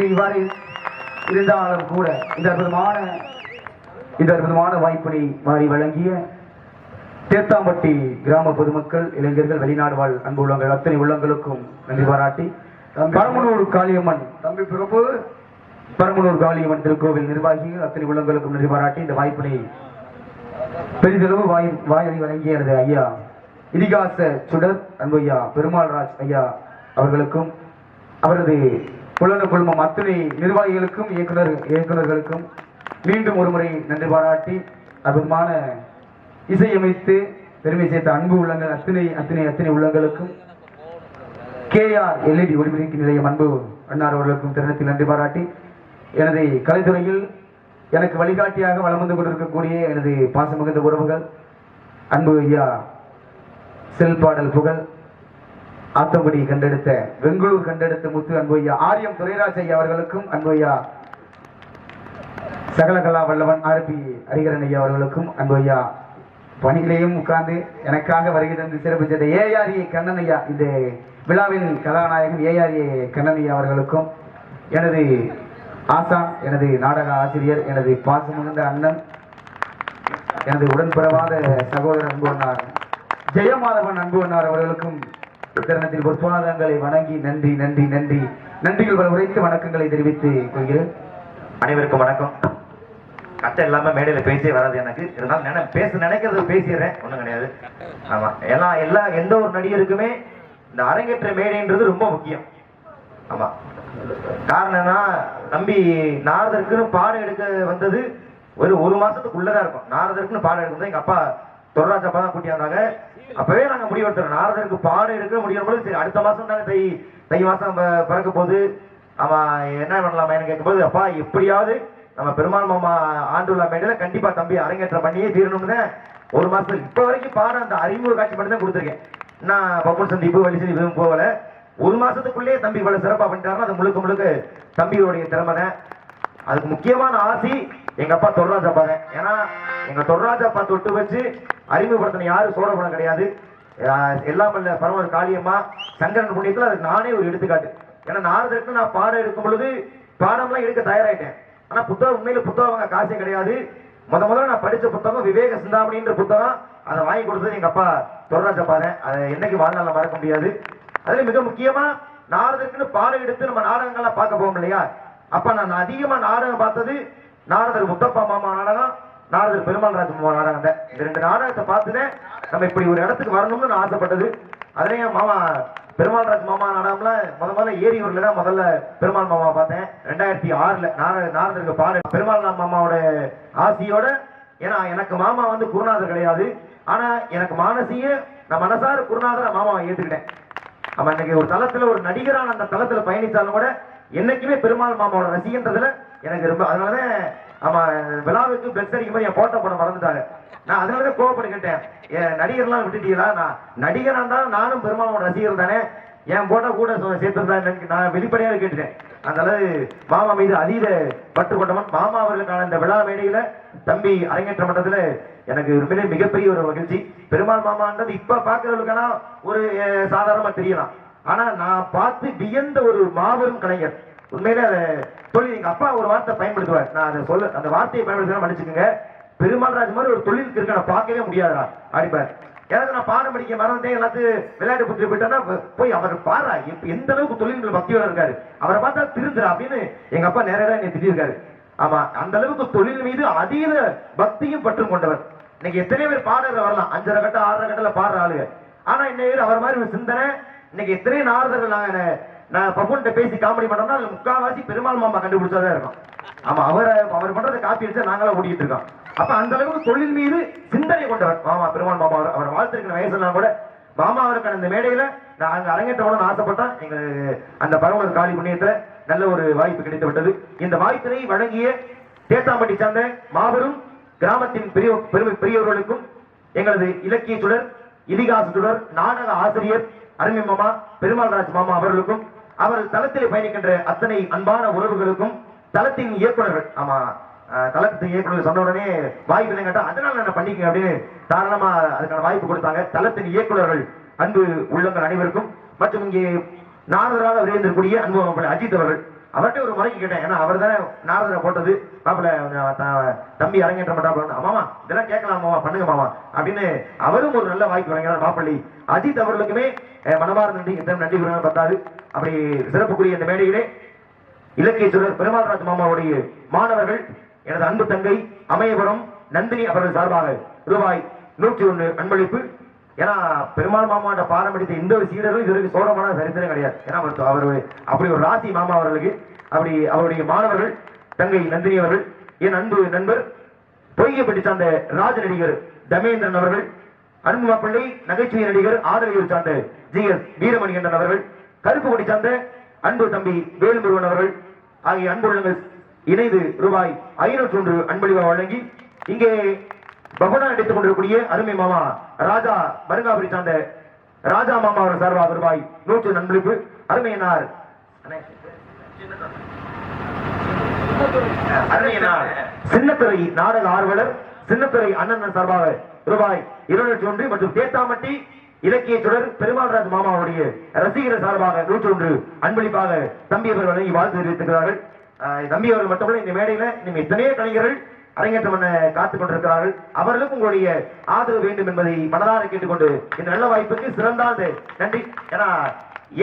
[SPEAKER 1] என்று இவ்வாறு இருந்தாலும் கூட இந்த அற்புதமான வாய்ப்பினை மாறி வழங்கிய தேத்தாம்பட்டி கிராம பொதுமக்கள், இளைஞர்கள், வெளிநாடு வாழ் அன்பு உள்ளங்கள் அத்தனை உள்ளங்களுக்கும் நன்றி பாராட்டி பரமனூர் காளியம்மன்
[SPEAKER 4] தம்பி பிரபு,
[SPEAKER 1] பரமனூர் காளியம்மன் திருக்கோவில் நிர்வாகிகள் அத்தனை உள்ளங்களுக்கும் நன்றி பாராட்டி இந்த வாய்ப்பினை பெரிதளவு வாயை வழங்கிய எனது ஐயா இதிகாச சுடர் அன்பு ஐயா பெருமாள் ராஜ் ஐயா அவர்களுக்கும் அவரது புலன குழுமம் அத்தனை நிர்வாகிகளுக்கும் இயக்குநர்களுக்கும் மீண்டும் ஒருமுறை நன்றி பாராட்டி அற்புதமான இசையமைத்து பெருமை சேர்த்த அன்பு உள்ளங்கள் அத்தனை உள்ளங்களுக்கும் KR LED ஒளிபெருக்கி நிலையம் அன்பு அன்னார் அவர்களுக்கும் தருணத்தில் நன்றி பாராட்டி எனது கலைத்துறையில் எனக்கு வழிகாட்டியாக வலம் வந்து கொண்டிருக்கக்கூடிய எனது பாசமிகுந்த உறவுகள் அன்பு ஐயா செல்பாடல் புகழ் ஆத்தங்குடி கண்டெடுத்த பெங்களூர் கண்டெடுத்த முத்து அன்பு ஐயா ஆரியம் துரைராஜ் ஐயா அவர்களுக்கும் அன்பு ஐயா சகலகலா வல்லவன் RP ஹரிகரன் ஐயா அவர்களுக்கும் அன்பு ஐயா பணியிலேயும் உட்கார்ந்து எனக்காக வருகை தந்து சிறப்பித்த ARA கண்ணன் ஐயா, இந்த விழாவின் கதாநாயகன் ARA கண்ணன் ஐயா அவர்களுக்கும் எனது ஆசான், எனது நாடக ஆசிரியர், எனது பாசமிகுந்த அண்ணன், எனது உடன்பிறவாத சகோதரர் அன்பு அண்ணார் ஜெயமாதவன் அன்பு அண்ணார் அவர்களுக்கும் இத்தருணத்தில் பொற்பாதங்களை வணங்கி நன்றிகள் பல உரைத்து வணக்கங்களை தெரிவித்துக் கொள்கிறேன்.
[SPEAKER 3] அனைவருக்கும் வணக்கம். கஷ்டம் இல்லாம மேடையில பேசியே வராது எனக்கு, இருந்தாலும் பேச நினைக்கிறது பேசிடுறேன், ஒண்ணும் கிடையாது. ஆமா, எந்த ஒரு நடிகருக்குமே இந்த அரங்கேற்ற மேடைன்றது ரொம்ப முக்கியம். ஆமா, காரணம் என்ன, தம்பி நாரதருக்குன்னு பாடம் எடுக்க வந்தது ஒரு மாசத்துக்குள்ளதான் இருக்கும். நாரதருக்குன்னு பாடம் எடுக்கும் எங்க அப்பா தொல்ராஜ் அப்பா தான் கூட்டி வந்தாங்க. அப்பவே நாங்க முடிவெடுத்துறோம், நாரதருக்கு பாடம் எடுக்க முடியும் போது சரி அடுத்த மாசம் தானே தை மாசம் பிறக்க போது, அவன் என்ன பண்ணலாமா எனக்கு கேட்கும்போது, அப்பா எப்படியாவது நம்ம பெருமாள் மாமா ஆண்டுள்ள மேடையில கண்டிப்பா தம்பி அரங்கேற்றம் பண்ணியே தீரணும்னு ஒரு மாசத்துக்கு இப்ப வரைக்கும் பாடம் அந்த அறிமுக காட்சி மட்டும் தான் கொடுத்துருக்கேன். நான் பப்புள் சந்திப்பு வலிசந்தி எதுவும் போகல. ஒரு மாசத்துக்குள்ளேயே தம்பி இவ்வளவு சிறப்பா பண்ணிட்டாருன்னா அது முழுக்க தம்பியோடைய திறமை தான். அதுக்கு முக்கியமான ஆசி எங்க அப்பா தொல்ராஜ் அப்பா தான். ஏன்னா எங்க தொல்ராஜ் அப்பா தொட்டு வச்சு அறிமுகப்படுத்தின யாரும் சோழபுரம் கிடையாது. எல்லாம் இல்ல பரமர் காளியம்மா சங்கரன் புண்ணியத்துல அதுக்கு நானே ஒரு எடுத்துக்காட்டு. ஏன்னா நாரதற்கு நான் பாடம் எடுக்கும் பொழுது பாடம்லாம் எடுக்க தயாராயிட்டேன். ஆனா உண்மையில புத்தகம் காசே கிடையாது. முதல்ல நான் படிச்ச புத்தகம் விவேக சிந்தாமணின்ற புத்தகம். அதை வாங்கி கொடுத்தது எங்க அப்பா தொல்ராஜ் அப்பா தான். அதை என்னைக்கு வாழ்நாள் மறக்க முடியாது. அதுல மிக முக்கியமா நாரதற்குன்னு பாடம் எடுத்து நம்ம நாடகங்கள்லாம் பார்க்க போவோம் இல்லையா, அப்ப நான் அதிகமா நாடகம் பார்த்தது நாரதர் முத்தப்பா மாமா நாடகம், நாரதர் பெருமாள் ராஜ் மாமா நாடகம் தான். இந்த 2 நாடகத்தை பார்த்துதான் நம்ம இப்படி ஒரு இடத்துக்கு வரணும்னு நான் ஆசைப்பட்டது. அதுலயும் மாமா பெருமாள் ராஜ் மாமா நாடகம்ல முதல்ல ஏரியூர்ல தான் முதல்ல பெருமாள் மாமா பார்த்தேன். 2006ல நாரதருக்கு பாடம் பெருமாள் மாமாவோட ஆசியோட. ஏன்னா எனக்கு மாமா குருநாதர் கிடையாது, ஆனா எனக்கு மானசீக நான் மனசார குருநாதர் மாமாவை ஏத்துக்கிட்டேன். அவன் இன்னைக்கு ஒரு தளத்துல ஒரு நடிகரான அந்த தளத்துல பயணித்தாலும் கூட என்னைக்குமே பெருமாள் மாமாவோட ரசிகன்றதுல எனக்கு ரொம்ப. அதனாலதான் ஆமா விழாவுக்கு பிளஸ் அடிக்கும் போது என் போட்டோ போட மறந்துட்டாங்க. நான் அதனாலதான் கோவப்பட்டுக்கிட்டேன், நடிகர்லாம் விட்டுட்டீங்களா, நான் நடிகரா இருந்தாலும் நானும் பெருமாளோட ரசிகர் தானே, என் போட்டோ கூட சேர்த்திருந்தா நான் வெளிப்படையாக கேட்டுட்டேன். அந்த அளவு மாமா மீது அதீத பற்று கொண்டவன். மாமா அவர்களுக்கான இந்த விழா மேடையில தம்பி அரங்கேற்ற மட்டத்துல எனக்கு உண்மையிலே மிகப்பெரிய ஒரு மகிழ்ச்சி. பெருமாள் மாமான்றது இப்ப பாக்குறவங்களுக்கான ஒரு சாதாரணமா தெரியலாம், ஆனா நான் பார்த்து வியந்த ஒரு மாபெரும் கலைஞர். உண்மையிலே அதை தொழில் எங்க அப்பா ஒரு வார்த்தை பயன்படுத்துவார், நான் அதை அந்த வார்த்தையை பயன்படுத்த மன்னிச்சுக்கோங்க. பெருமாள் ராஜ் மாதிரி ஒரு தொழில் இருக்கு நான் பார்க்கவே முடியாதா அடிப்பார். எனக்கு நான் பாடம் படிக்க மறந்தேன், எல்லாத்தையும் விளையாட்டு புத்தி போயிட்டா போய் அவர் பாரா எந்த அளவுக்கு தொழில்கள் பக்தியோட இருக்காரு, அவரை பார்த்தா திருந்துரா அப்படின்னு எங்க அப்பா நேரடியாக என்னை திட்டிருக்காரு. ஆமா, அந்த அளவுக்கு தொழில் மீது அதீத பக்தியும் பற்றும் கொண்டவர். இன்னைக்கு எத்தனை பேர் பாடல வரலாம், 5.5 கட்ட 6.5 கட்டல பாடுற ஆளுங்க, ஆனா இன்னைக்கு அவர் மாதிரி ஒரு சிந்தனை. இன்னைக்கு எத்தனை நாரதர்கள் நான் பப்புன்ட்ட பேசி காமெடி பண்ணோம்னா அதுல முக்காவாசி பெருமாள் மாமா கண்டுபிடிச்சாதான் இருக்கும். ஆமா, அவர் பண்றதை காப்பி அடிச்சா நாங்களா ஓடிட்டு இருக்கோம். அப்ப அந்த அளவுக்கு தொழில் மீது சிந்தனை கொண்டவர் மாமா பெருமாள் மாமா. அவர் வாழ்த்திருக்கிற வயசுலாம் கூட மாமா அவருக்கு அந்த மேடையில நாங்க அரங்கேற்றோட ஆசைப்பட்டோம். எங்களுக்கு அந்த பரமர் காளி புண்ணியத்துல நல்ல ஒரு வாய்ப்பு கிடைத்து விட்டது. இந்த வாய்ப்பினை வழங்கிய தேத்தாம்பட்டி சார்ந்த மாபெரும் கிராமத்தின் பெரியவர்களுக்கும், எங்களது இலக்கிய சுடர், இதிகாச சுடர், நாடக ஆசிரியர் அருமை மாமா பெருமாள் ராஜ் மாமா அவர்களுக்கும், அவர் தளத்திலே பயணிக்கின்ற அத்தனை அன்பான உறவுகளுக்கும், தளத்தின் இயக்குநர்கள், ஆமா தளத்தின் இயக்குநர்கள் சொன்ன உடனே வாய்ப்பு இல்லை கேட்டா அதனால என்ன பண்ணிக்க அப்படின்னு தாராளமா அதுக்கான வாய்ப்பு கொடுத்தாங்க. தளத்தின் இயக்குநர்கள் அன்பு உள்ளங்கள் அனைவருக்கும், மற்றும் இங்கே நாரதராக விரைந்திருக்கக்கூடிய அன்பு அஜித் அவர்கள், அவர்கிட்ட ஒரு முறைக்கு கேட்டேன். ஏன்னா அவர் தானே நாரதரை போட்டது மாப்பிள்ள தம்பி அரங்கேற்ற மாட்டாப்ல. மாமா இதெல்லாம் கேட்கலாம் மாமா, பண்ணுங்க மாமா அப்படின்னு அவரும் ஒரு நல்ல வாய்ப்பு வழங்கினார் மாப்பிள்ளை அஜித் அவர்களுக்குமே மனமார்ந்த நன்றி. நன்றி கூறுவது பத்தாது. அப்படி சிறப்புக்குரிய இந்த மேடையிலே இலக்கிய சுடர் பெருமாள்ராஜ் மாமாவுடைய மாணவர்கள் எனது அன்பு தங்கை அமயபுரம் நந்தினி அவர்கள் சார்பாக ரூபாய் 101 அன்பளிப்பு. ஏன்னா பெருமாள் மாமாவோட பாடம் எடுத்த இந்த ஒரு சீடர்கள் இதற்கு சோழமான சரித்திரம் கிடையாது. ஏன்னா அவர் அப்படி ஒரு ராசி மாமா அவர்களுக்கு. அப்படி அவருடைய மாணவர்கள் தங்கை நந்தினி அவர்கள், என் அன்பு நண்பர் பொய்யப்பட்டி சார்ந்த ராஜ நடிகர் தமேந்திரன் அவர்கள், அன்பு மாப்பிள்ளை நகைச்சுவை நடிகர் ஆதரவையூர் சார்ந்த GS வீரமணிகண்டன் அவர்கள், கருப்பு கொடி சார்ந்த அன்பு தம்பி வேலுமுருகன் அவர்கள் ஆகிய அன்புள்ளங்கள் இணைந்து ரூபாய் 501 அன்பளிப்பாக வழங்கி இங்கே பகவான் நடித்துக் கொண்டிருக்கூடிய அருமை மாமா ராஜா மருங்காபுரி சார்ந்த ராஜா மாமா அவர்கள் சார்பாக ரூபாய் 100 அன்பளிப்பு. அருமையினார் சின்னத்துறை நாடக ஆர்வலர் சின்னத்துறை அண்ணன் சார்பாக ரூபாய் 201 மற்றும் தேத்தாமட்டி இலக்கிய சுடர் பெருமாள்ராஜ் மாமாவுடைய ரசிகர் சார்பாக 101 அன்பளிப்பாக தம்பி அவர்கள் வழங்கி வாழ்த்து தெரிவித்திருக்கிறார்கள். தம்பி அவர்கள் மட்டுமல்ல, இந்த மேடையில இன்னும் எத்தனையோ கலைஞர்கள் அரங்கேற்றம் பண்ண காத்துக் கொண்டிருக்கிறார்கள். அவர்களுக்கும் உங்களுடைய ஆதரவு வேண்டும் என்பதை மனதார கேட்டுக்கொண்டு இந்த நல்ல வாய்ப்புக்கு சிறந்தாது நன்றி. ஏன்னா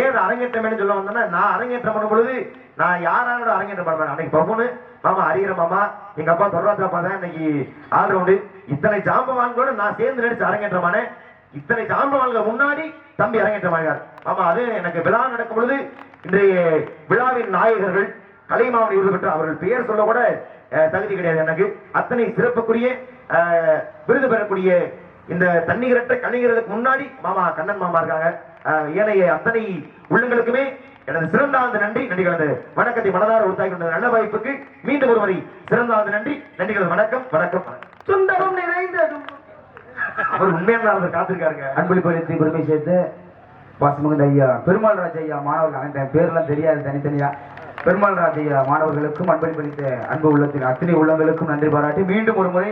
[SPEAKER 3] ஏன் அரங்கேற்றம் சொல்ல வந்தேன்னா, நான் அரங்கேற்றம் பண்ணும் பொழுது நான் யாரோட அரங்கேற்றம் பண்ணுவேன். அன்னைக்கு பகுனு மாமா ஹரிஹர மாமா எங்க அப்பா தொடராஜாப்பா தான் இன்னைக்கு ஆல்ரவுண்டு. இத்தனை ஜாம்பவான்களோட நான் சேர்ந்து நடிச்சு அரங்கேற்றமான இத்தனை ஜாம்பவான்கள் முன்னாடி தம்பி அரங்கேற்றமாகிறார் மாமா. அது எனக்கு விழா நடக்கும் பொழுது இன்றைய விழாவின் நாயகர்கள் கலைமாவன் விருது பெற்ற அவர்கள் பெயர் சொல்ல கூட தகுதி கிடையாது எனக்கு. அத்தனை சிறப்புக்குரிய விருது பெறக்கூடிய இந்த தண்ணீரற்ற கலைஞர்களுக்கு முன்னாடி மாமா கண்ணன் மாமா இருக்காங்க. ஏனைய அத்தனை உள்ளங்களுக்குமே எனது சிறந்தாழ்ந்த நன்றி. நன்றிகளது வணக்கத்தை மனதார உறுத்தாக்கி கொண்ட நல்ல வாய்ப்புக்கு மீண்டும் ஒரு முறை சிறந்தாழ்ந்த நன்றி. நன்றிகளது வணக்கம் வணக்கம்.
[SPEAKER 1] சுந்தரம் நிறைந்ததும்
[SPEAKER 3] அவர் உண்மையான காத்திருக்காருங்க.
[SPEAKER 1] அன்பளிப்பளித்து பெருமை சேர்த்து பாசமகந்த ஐயா பெருமாள்ராஜ் ஐயா மாணவர்கள் அனைத்து பேர்லாம் தெரியாது தனித்தனியா. பெருமாள்ராஜ் ஐயா மாணவர்களுக்கும் அன்பளிப்பளித்த அன்பு உள்ளத்தில் அத்தனை உள்ளங்களுக்கும் நன்றி பாராட்டி மீண்டும் ஒரு முறை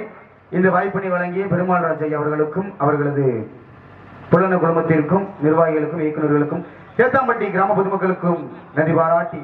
[SPEAKER 1] இந்த வாய்ப்பினை வழங்கிய பெருமாள்ராஜ் ஐயா அவர்களுக்கும் அவர்களது புலன குடும்பத்திற்கும் நிர்வாகிகளுக்கும் இயக்குநர்களுக்கும் தேத்தாம்பட்டி கிராம பொதுமக்களுக்கும் நன்றி பாராட்டி